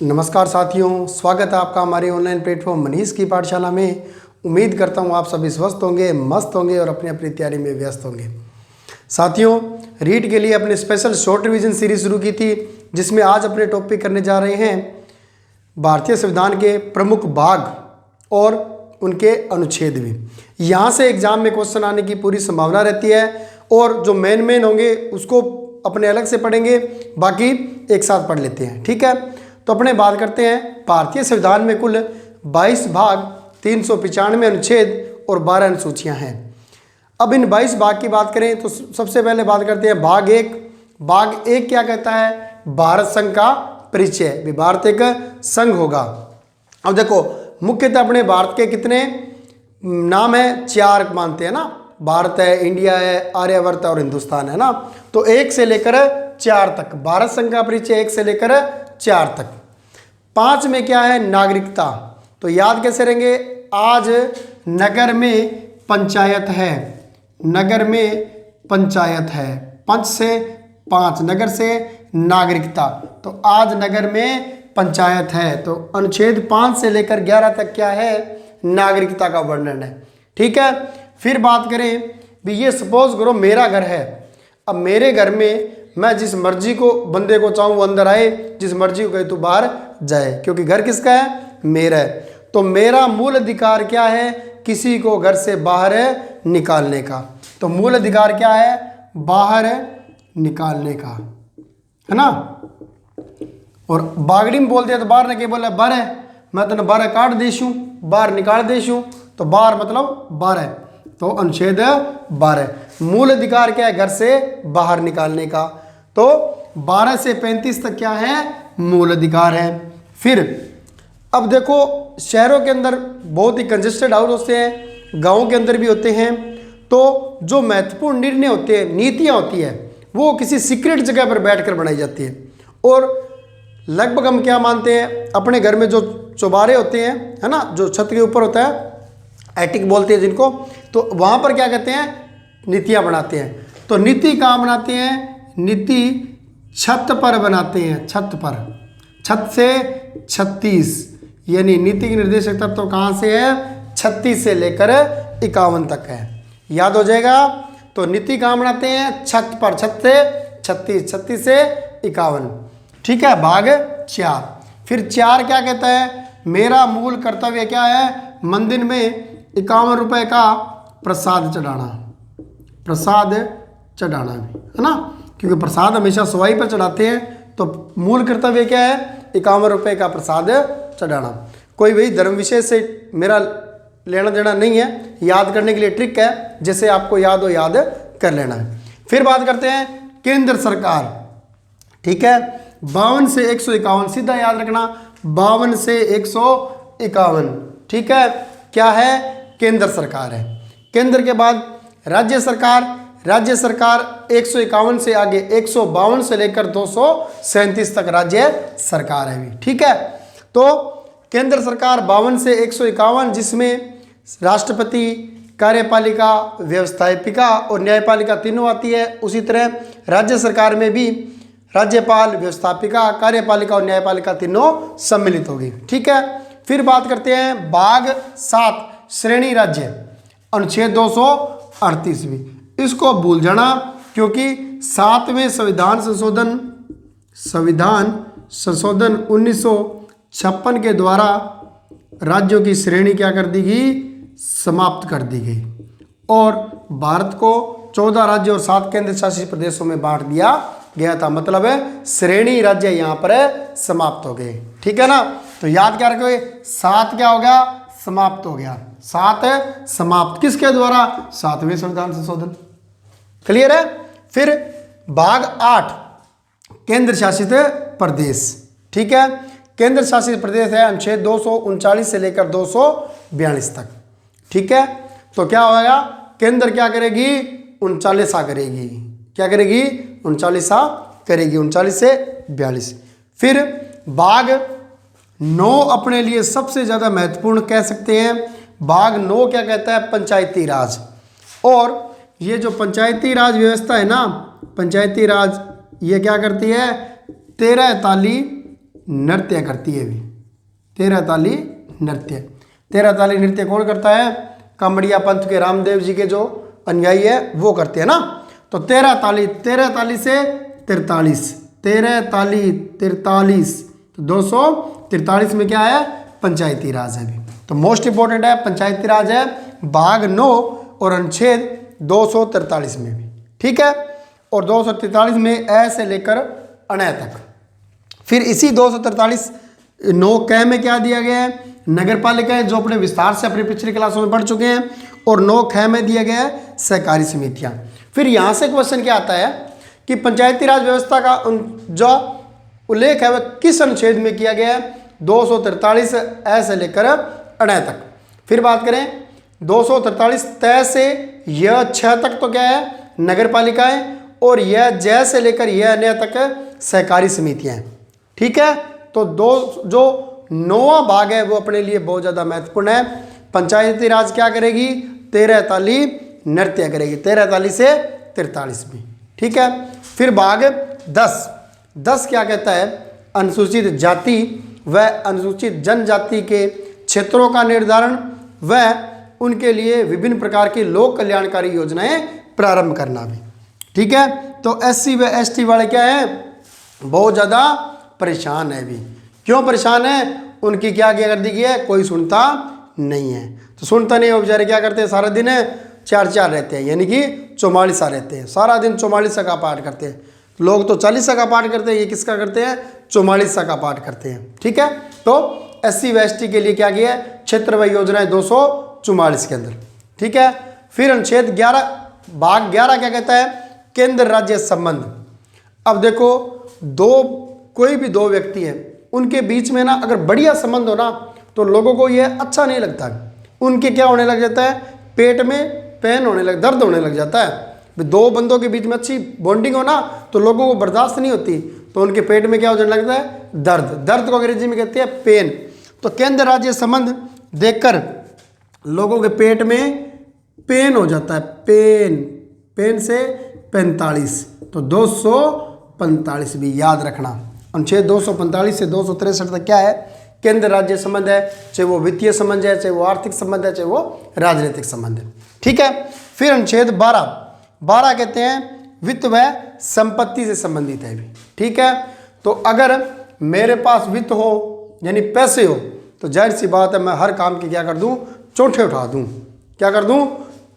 नमस्कार साथियों, स्वागत है आपका हमारे ऑनलाइन प्लेटफॉर्म मनीष की पाठशाला में। उम्मीद करता हूँ आप सभी स्वस्थ होंगे, मस्त होंगे और अपनी अपनी तैयारी में व्यस्त होंगे। साथियों, रीट के लिए अपने स्पेशल शॉर्ट रिवीजन सीरीज शुरू की थी, जिसमें आज अपने टॉपिक करने जा रहे हैं भारतीय संविधान के प्रमुख भाग और उनके अनुच्छेद भी। यहाँ से एग्जाम में क्वेश्चन आने की पूरी संभावना रहती है और जो मेन होंगे उसको अपने अलग से पढ़ेंगे, बाकी एक साथ पढ़ लेते हैं। ठीक है, तो अपने बात करते हैं। भारतीय संविधान में कुल 22 भाग, 395 अनुच्छेद और 12 अनुसूचियां हैं। अब इन 22 भाग की बात करें तो सबसे पहले बात करते हैं भाग एक। भाग एक क्या कहता है? भारत संघ का परिचय। भी भारत एक संघ होगा। अब देखो, मुख्यतः अपने भारत के कितने नाम है? 4 मानते हैं ना। भारत है, इंडिया है, आर्यवर्त और हिंदुस्तान है ना। तो 1 से लेकर 4 तक भारत संघ का परिचय, 1 से लेकर 4 तक। 5 में क्या है? नागरिकता। तो याद कैसे रहेंगे? आज नगर में पंचायत है, नगर में पंचायत है। 5 से 5 नगर से नागरिकता, तो आज नगर में पंचायत है। तो अनुच्छेद 5 से लेकर 11 तक क्या है? नागरिकता का वर्णन है। ठीक है, फिर बात करें भी, ये सपोज करो मेरा घर है। अब मेरे घर में मैं जिस मर्जी को बंदे को चाहूँ वो अंदर आए, जिस मर्जी को कहे तो बाहर जाए, क्योंकि घर किसका है? मेरा है। तो मेरा मूल अधिकार क्या है? किसी को घर से बाहर निकालने का। तो मूल अधिकार क्या है? बाहर निकालने का, है ना। और बागड़ी में बोल दिया तो बाहर ने क्या बोला? बाहर है, मैं तो बाहर काट देशूँ, बाहर निकाल देशूँ। तो बाहर मतलब बाहर है, तो अनुच्छेद 12। मूल अधिकार क्या है? घर से बाहर निकालने का। तो 12 से 35 तक क्या है? मूल अधिकार है। फिर अब देखो, शहरों के अंदर बहुत ही कंजेस्टेड हाउस होते हैं, गाँव के अंदर भी होते हैं। तो जो महत्वपूर्ण निर्णय होते हैं, नीतियाँ होती है, वो किसी सीक्रेट जगह पर बैठकर बनाई जाती है। और लगभग हम क्या मानते हैं, अपने घर में जो चौबारे होते हैं, है ना, जो छत के ऊपर होता है, एटिक बोलते हैं जिनको, तो वहाँ पर क्या कहते हैं? नीतियाँ बनाते हैं। तो नीति कहाँ बनाते हैं? नीति छत पर बनाते हैं, छत पर। छत से 36, यानी नीति की निर्देशक तत्व तो कहाँ से है? 36 से लेकर 51 तक है। याद हो जाएगा। तो नीति कहाँ बनाते हैं? छत पर, छत से 36, 36 से 51। ठीक है, भाग 4। फिर 4 क्या कहता है? मेरा मूल कर्तव्य क्या है? मंदिर में 51 रुपये का प्रसाद चढ़ाना, प्रसाद चढ़ाना भी, है ना, क्योंकि प्रसाद हमेशा सवाई पर चढ़ाते हैं। तो मूल कर्तव्य क्या है? 51 रुपये का प्रसाद चढ़ाना। कोई भी धर्म विषय से मेरा लेना देना नहीं है, याद करने के लिए ट्रिक है, जैसे आपको याद हो याद कर लेना है। फिर बात करते हैं केंद्र सरकार। ठीक है, 52 से 151, सीधा याद रखना, 52 से 151। ठीक है, क्या है? केंद्र सरकार है। केंद्र के बाद राज्य सरकार। राज्य सरकार 151 से आगे 152 से लेकर 237 तक राज्य सरकार है भी। ठीक है, तो केंद्र सरकार 52 से 151, जिसमें राष्ट्रपति, कार्यपालिका, व्यवस्थापिका और न्यायपालिका तीनों आती है। उसी तरह राज्य सरकार में भी राज्यपाल, व्यवस्थापिका, कार्यपालिका और न्यायपालिका तीनों सम्मिलित होगी। ठीक है, फिर बात करते हैं भाग 7, श्रेणी राज्य, अनुच्छेद 238 भी। इसको भूल जाना, क्योंकि 7वें संविधान संशोधन 1956 के द्वारा राज्यों की श्रेणी क्या कर दी गई? समाप्त कर दी गई और भारत को 14 राज्यों और 7 केंद्र शासित प्रदेशों में बांट दिया गया था। मतलब है श्रेणी राज्य यहाँ पर समाप्त हो गए। ठीक है ना, तो याद क्या रखोगे? 7 क्या हो गया? समाप्त हो गया। 7 समाप्त किसके द्वारा? 7वें संविधान संशोधन। क्लियर है। फिर भाग 8, केंद्र शासित प्रदेश। ठीक है, केंद्र शासित प्रदेश है अनुच्छेद 239 से लेकर 242 तक। ठीक है, तो क्या होगा? केंद्र क्या करेगी? 39 करेगी। क्या करेगी? 39 करेगी, 39 से 42। फिर भाग 9 अपने लिए सबसे ज़्यादा महत्वपूर्ण कह सकते हैं। भाग 9 क्या कहता है? पंचायती राज। और ये जो पंचायती राज व्यवस्था है ना, पंचायती राज ये क्या करती है? 13 ताली नृत्य करती है भी। तेरह ताली नृत्य, तेरह ताली नृत्य कौन करता है? कामड़िया पंथ के रामदेव जी के जो अनुयायी है वो करते हैं ना। तो तेरह ताली से 43, 13 ताली 43, तो 243 में क्या है? पंचायती राज है भी। तो मोस्ट इंपॉर्टेंट है पंचायती राज है भाग 9 और अनुच्छेद 243 में भी, ठीक है। और 243 में ए से लेकर अनय तक। फिर इसी 243 9 क में क्या दिया गया है? नगर पालिकाएं, जो अपने विस्तार से अपनी पिछली क्लासों में पढ़ चुके हैं। और 9 ख में दिया गया है सहकारी समितियां। फिर यहाँ से क्वेश्चन क्या आता है कि पंचायती राज व्यवस्था का जो उल्लेख है वह किस अनुच्छेद में किया गया है? 243 ए से लेकर अनय तक। फिर बात करें 243 तय से यह 6 तक तो क्या है? नगर पालिकाएं, और यह जय से लेकर यह अन्य तक सहकारी समितियां हैं, ठीक है। तो जो 9वां भाग है वो अपने लिए बहुत ज़्यादा महत्वपूर्ण है। पंचायती राज क्या करेगी? 13 ताली नृत्य करेगी, 13 ताली से 43 में, ठीक है। फिर भाग 10 क्या कहता है? अनुसूचित जाति व अनुसूचित जनजाति के क्षेत्रों का निर्धारण व उनके लिए विभिन्न प्रकार की लोक कल्याणकारी योजनाएं प्रारंभ करना भी, ठीक है। तो SC व ST वाले क्या है? बहुत ज़्यादा परेशान है भी। क्यों परेशान है? उनकी क्या कर दी गई है? कोई सुनता नहीं है। तो सुनता नहीं है, बेचारे क्या करते हैं? सारा दिन 4 रहते हैं, यानी कि 44 रहते हैं, सारा दिन 44 का पाठ करते हैं। लोग तो 40 का पाठ करते हैं, ये किसका करते हैं? 44 का पाठ करते हैं, ठीक है। तो SC व ST के लिए क्या किया है? क्षेत्र व योजनाएं 244 के अंदर, ठीक है। फिर अनुच्छेद 11 भाग 11 क्या कहता है? केंद्र राज्य संबंध। अब देखो कोई भी दो व्यक्ति हैं, उनके बीच में ना अगर बढ़िया संबंध हो ना तो लोगों को ये अच्छा नहीं लगता। उनके क्या होने लग जाता है? पेट में दर्द होने लग जाता है। दो बंदों के बीच में अच्छी बॉन्डिंग हो ना तो लोगों को बर्दाश्त नहीं होती, तो उनके पेट में क्या होने लगता है? दर्द को अंग्रेजी में कहते हैं पेन। तो केंद्र राज्य संबंध देखकर लोगों के पेट में पेन हो जाता है, पेन से 45, तो 245 भी याद रखना। अनुच्छेद 245 से 263 तक क्या है? केंद्र राज्य संबंध है, चाहे वो वित्तीय संबंध है, चाहे वो आर्थिक संबंध है, चाहे वो राजनीतिक संबंध है, ठीक है। फिर अनुच्छेद 12 कहते हैं वित्त व संपत्ति से संबंधित है भी, ठीक है। तो अगर मेरे पास वित्त हो यानी पैसे हो तो जाहिर सी बात है मैं हर काम की क्या कर दूं? चोटें उठा दूं। क्या कर दूं?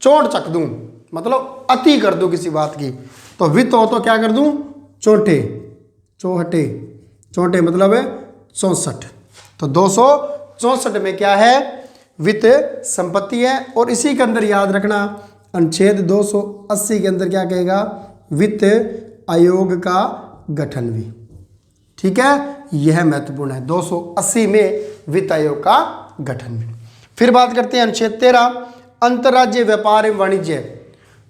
चोट चक दूं, मतलब अति कर दूं किसी बात की। तो वित्त हो तो क्या कर दूं? चोटे मतलब 64। तो 264 में क्या है? वित्त संपत्ति है। और इसी के अंदर याद रखना अनुच्छेद 280 के अंदर क्या कहेगा? वित्त आयोग का गठन भी, ठीक है। यह महत्वपूर्ण है, 280 में वित्त आयोग का गठन भी। फिर बात करते हैं अनुच्छेद 13 अंतर्राज्यीय व्यापार एवं वाणिज्य।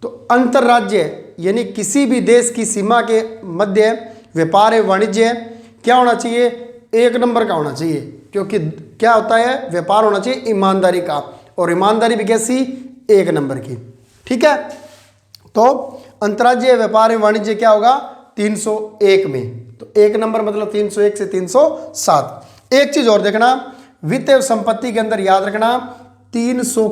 तो अंतर्राज्य यानी किसी भी देश की सीमा के मध्य व्यापार एवं वाणिज्य क्या होना चाहिए? 1 नंबर का होना चाहिए, क्योंकि क्या होता है? व्यापार होना चाहिए ईमानदारी का, और ईमानदारी भी कैसी? 1 नंबर की, ठीक है। तो अंतर्राज्यीय व्यापार एवं वाणिज्य क्या होगा? 301 में। तो 1 नंबर मतलब 301 से 307। एक चीज और देखना, वित्त एवं संपत्ति के अंदर याद रखना 300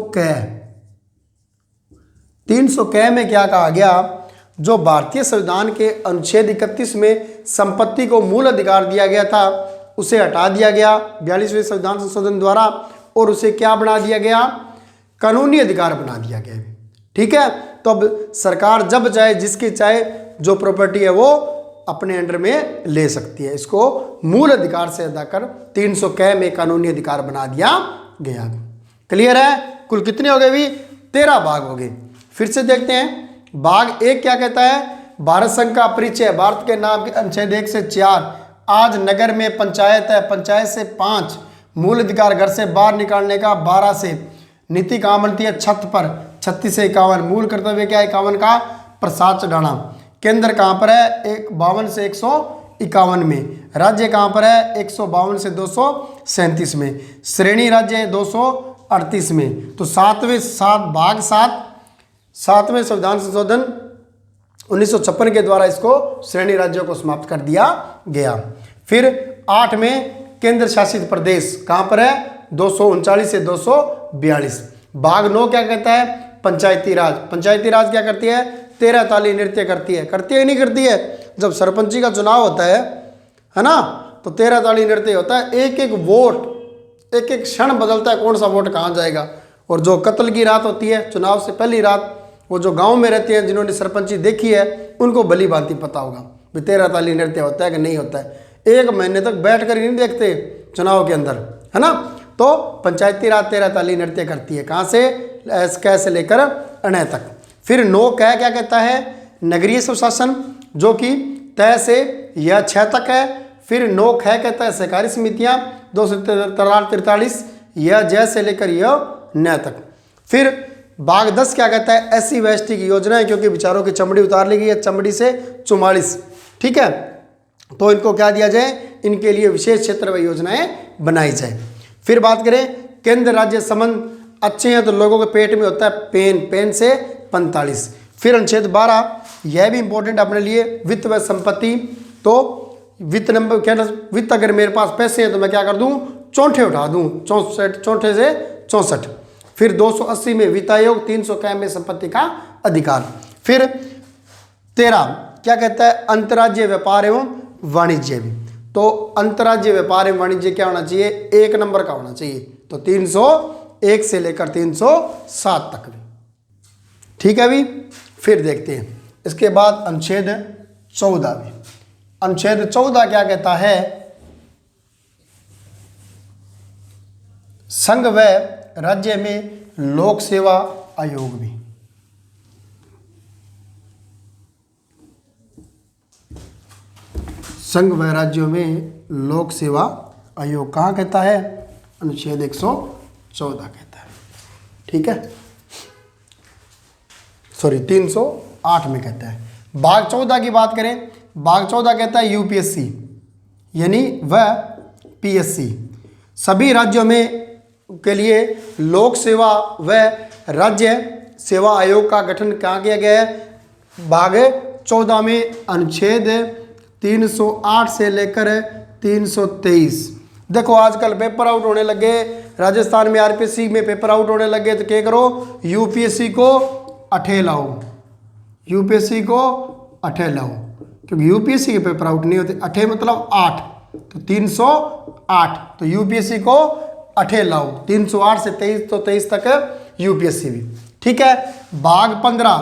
क में क्या कहा गया? जो भारतीय संविधान के अनुच्छेद 31 में संपत्ति को मूल अधिकार दिया गया था उसे हटा दिया गया 42वें संविधान संशोधन द्वारा, और उसे क्या बना दिया गया? कानूनी अधिकार बना दिया गया, ठीक है। तो अब सरकार जब चाहे जिसकी चाहे जो प्रॉपर्टी है वो अपने अंडर में ले सकती है। इसको मूल अधिकार से अदा कर 300 क में कानूनी अधिकार बना दिया गया। क्लियर है? कुल कितने हो गए भी? 13 भाग हो गए। फिर से देखते हैं भाग 1 क्या कहता है? भारत संघ का परिचय। भारत के नाम के अनुच्छेद 1 से 4। आज नगर में पंचायत है, पंचायत से 5। मूल अधिकार घर से बाहर निकालने का 12 से। नीति कहाँ बनती है? छत पर 36 से 51। मूल कर्तव्य क्या है? 51 का प्रसाद चढ़ाना। केंद्र कहाँ पर है? 52 से 151 में। राज्य कहाँ पर है? 152 से 237 में। श्रेणी राज्य है 238 में। तो भाग 7वें संविधान संशोधन 1956 के द्वारा इसको श्रेणी राज्यों को समाप्त कर दिया गया। फिर 8 में केंद्र शासित प्रदेश कहाँ पर है, 239 से 242। भाग 9 क्या कहता है, पंचायती राज। पंचायती राज क्या करती है, 13 ताली नृत्य करती है या नहीं करती है। जब सरपंची का चुनाव होता है ना, तो 13 ताली नृत्य होता है। एक एक वोट, एक एक क्षण बदलता है, कौन सा वोट कहाँ जाएगा। और जो कत्ल की रात होती है, चुनाव से पहली रात, वो जो गांव में रहते हैं, जिन्होंने सरपंची देखी है, उनको भली भांति पता होगा भी 13 ताली नृत्य होता है कि नहीं होता है। 1 महीने तक बैठ कर ही नहीं देखते चुनाव के अंदर, है ना। तो पंचायती राज 13 ताली नृत्य करती है, कहाँ से, कैसे लेकर अणय तक। फिर 9 क्या कहता है, नगरीय स्वशासन, जो कि तय से यह 6 तक है। फिर 9 कहता है सहकारी समितियां, 243, यह जय से लेकर यह न तक। फिर भाग 10 क्या कहता है, एससी व एसटी की योजनाएं, क्योंकि विचारों की चमड़ी उतार ली गई है, चमड़ी से 44, ठीक है। तो इनको क्या दिया जाए, इनके लिए विशेष क्षेत्र व योजनाएं बनाई जाए। फिर बात करें केंद्र राज्य संबंध अच्छे हैं तो लोगों के पेट में होता है पेन, पेन से 45। फिर अनुच्छेद 12, यह भी इंपॉर्टेंट अपने लिए, वित्त व संपत्ति। तो वित्त नंबर क्या, वित्त अगर मेरे पास पैसे हैं तो मैं क्या कर दूं, चौंठे उठा दूं, 64, चौंठे से 64। फिर 280 में वित्त आयोग, 300 में संपत्ति का अधिकार। फिर 13 क्या कहता है, अंतर्राज्यीय व्यापार एवं वाणिज्य भी। तो अंतर्राज्यीय व्यापार एवं वाणिज्य क्या होना चाहिए, 1 नंबर का होना चाहिए। तो 301 से लेकर 307 तक भी, ठीक है अभी। फिर देखते हैं इसके बाद अनुच्छेद 14 भी। अनुच्छेद 14 क्या कहता है, संघ व राज्य में लोक सेवा आयोग भी। संघ व राज्यों में लोक सेवा आयोग कहाँ कहता है, अनुच्छेद 114 कहता है, ठीक है, सॉरी 308 में कहता है। भाग 14 की बात करें, भाग 14 कहता है यूपीएससी यानी व पीएससी, सभी राज्यों में के लिए लोक सेवा व राज्य सेवा आयोग का गठन कहाँ किया गया है, भाग 14 में अनुच्छेद 308 से लेकर 323। देखो आजकल पेपर आउट होने लगे, राजस्थान में आरपीएससी में पेपर आउट होने लगे, तो क्या करो, यूपीएससी को अठे लाओ, यूपीएससी को अठे लाओ, क्योंकि यूपीएससी के पेपर आउट नहीं होते। अठे मतलब 8, तो 308, तो यूपीएससी को अठे लाओ, 308 से 23, तो 23 तक यूपीएससी भी, ठीक है। भाग 15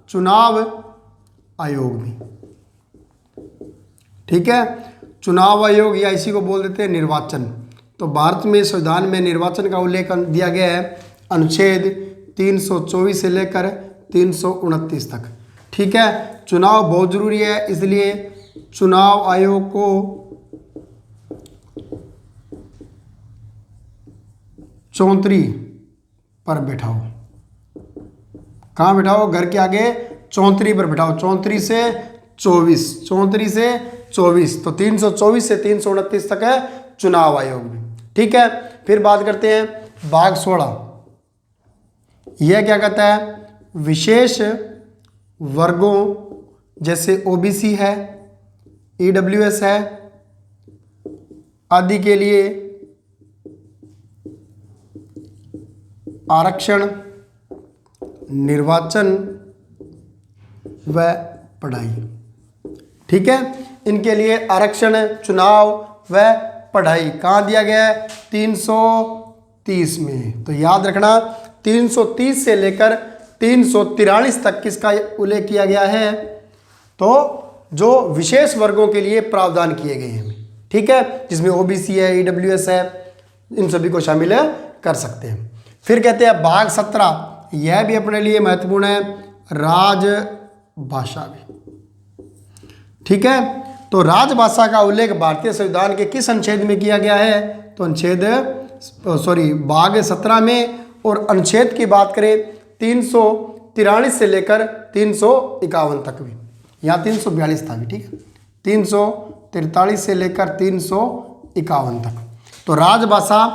चुनाव आयोग भी, ठीक है। चुनाव आयोग या इसी को बोल देते हैं निर्वाचन। तो भारत में संविधान में निर्वाचन का उल्लेख दिया गया है अनुच्छेद 324 से लेकर 329 तक, ठीक है। चुनाव बहुत जरूरी है, इसलिए चुनाव आयोग को चौंतरी पर बैठाओ। कहाँ बैठाओ, घर के आगे चौंतरी पर बैठाओ, 34 से 24, 34 से 24, तो 324 से 329 तक है चुनाव आयोग भी, ठीक है। फिर बात करते हैं भाग 16, यह क्या कहता है, विशेष वर्गों जैसे ओबीसी है, ईडब्ल्यूएस है आदि के लिए आरक्षण, निर्वाचन व पढ़ाई, ठीक है। इनके लिए आरक्षण, चुनाव व पढ़ाई कहाँ दिया गया है, 330 में। तो याद रखना 330 से लेकर 343 तक किसका उल्लेख किया गया है, तो जो विशेष वर्गों के लिए प्रावधान किए गए हैं, ठीक है, जिसमें ओबीसी है, ईडब्ल्यूएस है, इन सभी को शामिल कर सकते हैं। फिर कहते हैं भाग 17, यह भी अपने लिए महत्वपूर्ण है, राजभाषा भी, ठीक है। तो राजभाषा का उल्लेख भारतीय संविधान के किस अनुच्छेद में किया गया है, तो अनुच्छेद भाग 17 में। और अनुच्छेद की बात करें 343 से लेकर 351 तक भी, यहाँ 342 था भी, ठीक है, 343 से लेकर 351 तक। तो राजभाषा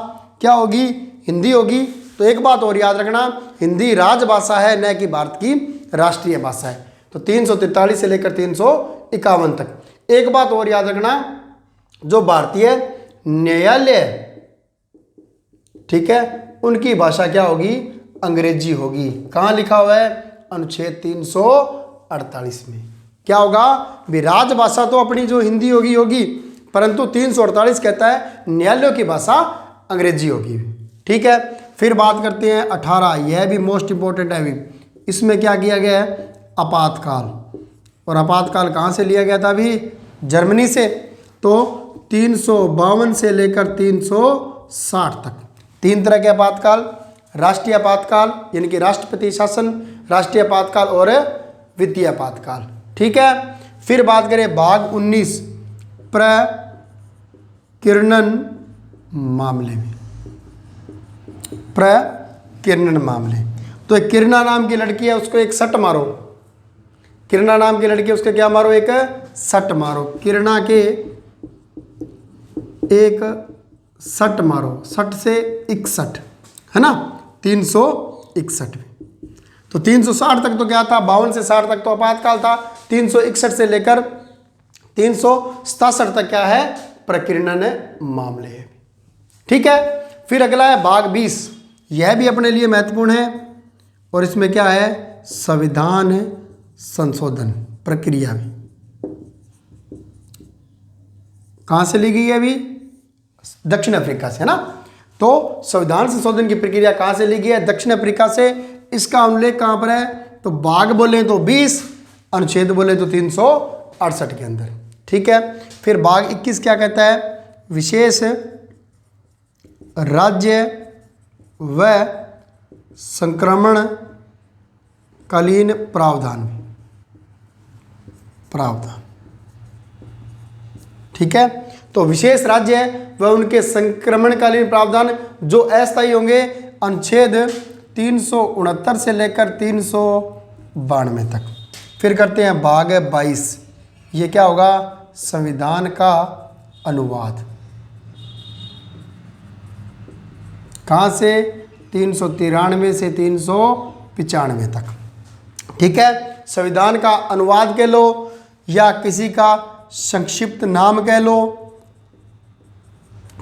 क्या होगी, हिंदी होगी। तो एक बात और याद रखना, हिंदी राजभाषा है, न कि भारत की राष्ट्रीय भाषा है। तो 343 से लेकर 351 तक। एक बात और याद रखना, जो भारतीय न्यायालय, ठीक है, उनकी भाषा क्या होगी? अंग्रेजी होगी। कहाँ लिखा हुआ है? अनुच्छेद 348 में। क्या होगा? भी राजभाषा तो अपनी जो हिंदी होगी, परंतु 348 कहता है न्यायालयों की भाषा अंग्रेजी होगी। ठीक है, फिर बात करते हैं 18, यह भी मोस्ट इंपॉर्टेंट है। अभी इसमें क्या किया गया है? आपातकाल। और आपातकाल कहाँ से लिया गया था? अभी जर्मनी से। तो 352 से लेकर 360 तक 3 तरह के आपातकाल, राष्ट्रीय आपातकाल यानी कि राष्ट्रपति शासन, राष्ट्रीय आपातकाल और वित्तीय आपातकाल। ठीक है, फिर बात करें भाग 19 प्रकीर्णन मामले में। प्रकीर्णन मामले, तो एक किरणा नाम की लड़की है, उसको एक सट मारो। किरणा नाम की लड़की, उसके क्या मारो? एक सट मारो। किरणा के एक सट मारो, सट से 61, है ना, 361 में। तो 360 तक तो क्या था? 52 से 60 तक तो आपातकाल था। 361 से लेकर 367 तक क्या है? प्रकीर्णन मामले है। ठीक है, फिर अगला है भाग 20, यह भी अपने लिए महत्वपूर्ण है और इसमें क्या है? संविधान संशोधन प्रक्रिया भी। कहां से ली गई है? अभी दक्षिण अफ्रीका से, है ना। तो संविधान संशोधन की प्रक्रिया कहां से ली गई है? दक्षिण अफ्रीका से। इसका उल्लेख कहां पर है? तो भाग बोले तो 20, अनुच्छेद बोले तो 368 के अंदर। ठीक है, फिर भाग 21 क्या कहता है? विशेष राज्य व संक्रमण कालीन प्रावधान। ठीक है, तो विशेष राज्य व उनके संक्रमणकालीन प्रावधान जो अस्थायी होंगे, अनुच्छेद 369 से लेकर 392 तक। फिर करते हैं भाग 22, ये क्या होगा? संविधान का अनुवाद। कहाँ से? 393 से 395 तक। ठीक है, संविधान का अनुवाद कह लो या किसी का संक्षिप्त नाम कह लो।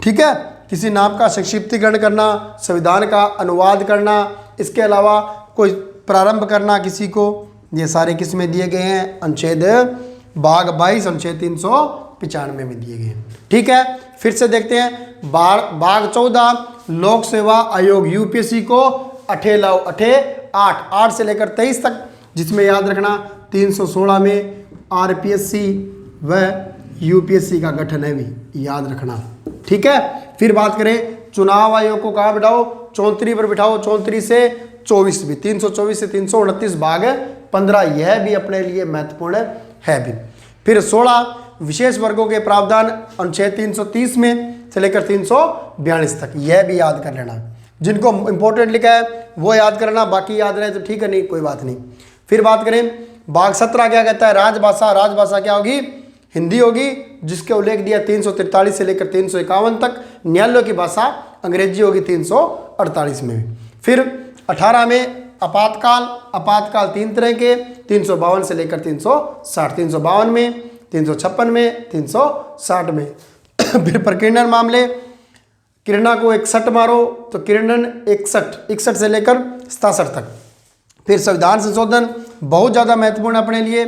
ठीक है, किसी नाम का संक्षिप्तीकरण करना, संविधान का अनुवाद करना, इसके अलावा कोई प्रारंभ करना किसी को, ये सारे किस में दिए गए हैं? अनुच्छेद भाग 22 अनुच्छेद 395 में दिए गए हैं। ठीक है, फिर से देखते हैं भाग 14 लोक सेवा आयोग यूपीएससी को 8 से लेकर 23 तक, जिसमें याद रखना 316 में आरपीएससी व यूपीएससी का गठन है भी, याद रखना। ठीक है, फिर बात करें चुनाव आयोग को कहाँ बिठाओ? 34 पर बिठाओ। 34 से 24 भी, 324 से 329 भाग 15, यह भी अपने लिए महत्वपूर्ण है भी। फिर 16 विशेष वर्गों के प्रावधान अनुच्छेद 330 में से लेकर 342 तक, यह भी याद कर लेना। जिनको इंपॉर्टेंट लिखा है वो याद करना, बाकी याद रहे तो ठीक है, नहीं कोई बात नहीं। फिर बात करें भाग 17 क्या कहता है? राजभाषा। राजभाषा क्या होगी? हिंदी होगी, जिसके उल्लेख दिया 343 से लेकर 351 तक। न्यायालयों की भाषा अंग्रेजी होगी 348 में भी। फिर 18 में आपातकाल। आपातकाल 3 तरह के, 352 से लेकर 360, 352 में, 356 में, 360 में। फिर प्रकीर्णन मामले, किरणा को 61 मारो तो किरणन 61 से लेकर 67 तक। फिर संविधान संशोधन बहुत ज़्यादा महत्वपूर्ण अपने लिए,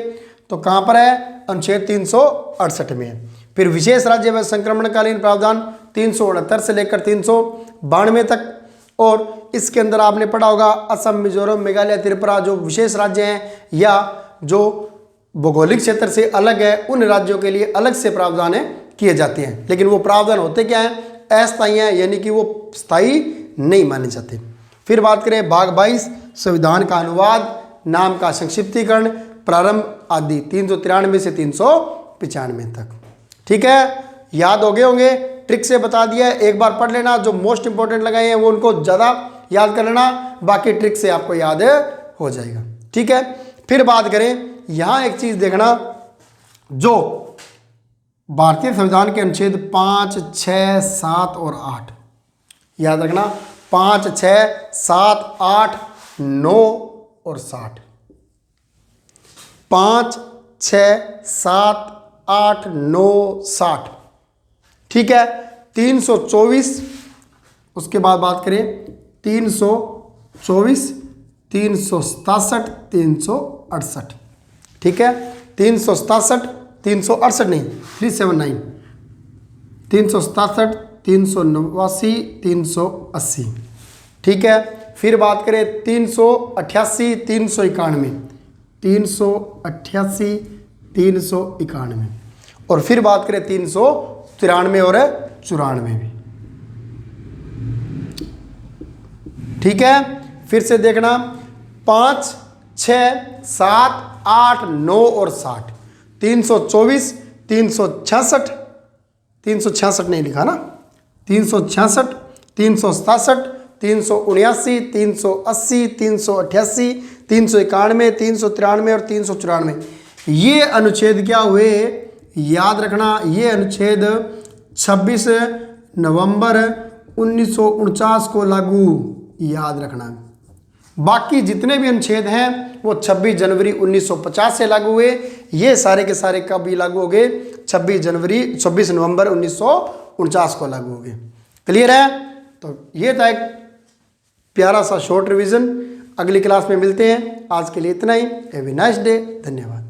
तो कहाँ पर है? अनुच्छेद 368 में है। फिर विशेष राज्य व संक्रमणकालीन प्रावधान 369 से लेकर 392 तक, और इसके अंदर आपने पढ़ा होगा असम, मिजोरम, मेघालय, त्रिपुरा जो विशेष राज्य हैं या जो भौगोलिक क्षेत्र से अलग है, उन राज्यों के लिए अलग से प्रावधान किए जाते हैं। लेकिन वो प्रावधान होते क्या हैं? अस्थायी हैं, यानी कि वो स्थायी नहीं माने जाते। फिर बात करें भाग 22 संविधान का अनुवाद, नाम का संक्षिप्तीकरण, प्रारंभ आदि 393 से 395 तक। ठीक है, याद हो गए होंगे, ट्रिक से बता दिया है, एक बार पढ़ लेना। जो मोस्ट इंपॉर्टेंट लगाए हैं वो उनको ज़्यादा याद कर लेना, बाकी ट्रिक से आपको याद हो जाएगा। ठीक है, फिर बात करें, यहाँ एक चीज़ देखना, जो भारतीय संविधान के अनुच्छेद 5, 6, 7 और 8 याद रखना, 5, 6, 7, 8, 9 और 60। 5, 6, 7, 8, 9, 60 ठीक है। 324, उसके बाद बात करें 324, 367, 368, ठीक है। 367, 368 नहीं, 379, 367, 389, 380, ठीक है। फिर बात करें 388, 391, 388, 391, और फिर बात करें 393 और 94 भी, ठीक है। फिर से देखना 5, 6, 7, 8, 9 और 60, 324, 366, 366 नहीं लिखा ना, 366, 367, 379, 380, 388, 391, 393 और 394, ये अनुच्छेद क्या हुए याद रखना, ये अनुच्छेद 26 नवंबर 1949 को लागू, याद रखना। बाकी जितने भी अनुच्छेद हैं वो 26 जनवरी 1950 से लागू हुए, ये सारे के सारे कब भी लागू हो गए, 26 नवंबर 1949 को लागू हो गए। क्लियर है? तो ये था एक प्यारा सा शॉर्ट रिवीजन। अगली क्लास में मिलते हैं, आज के लिए इतना ही। हैव ए नाइस डे, धन्यवाद।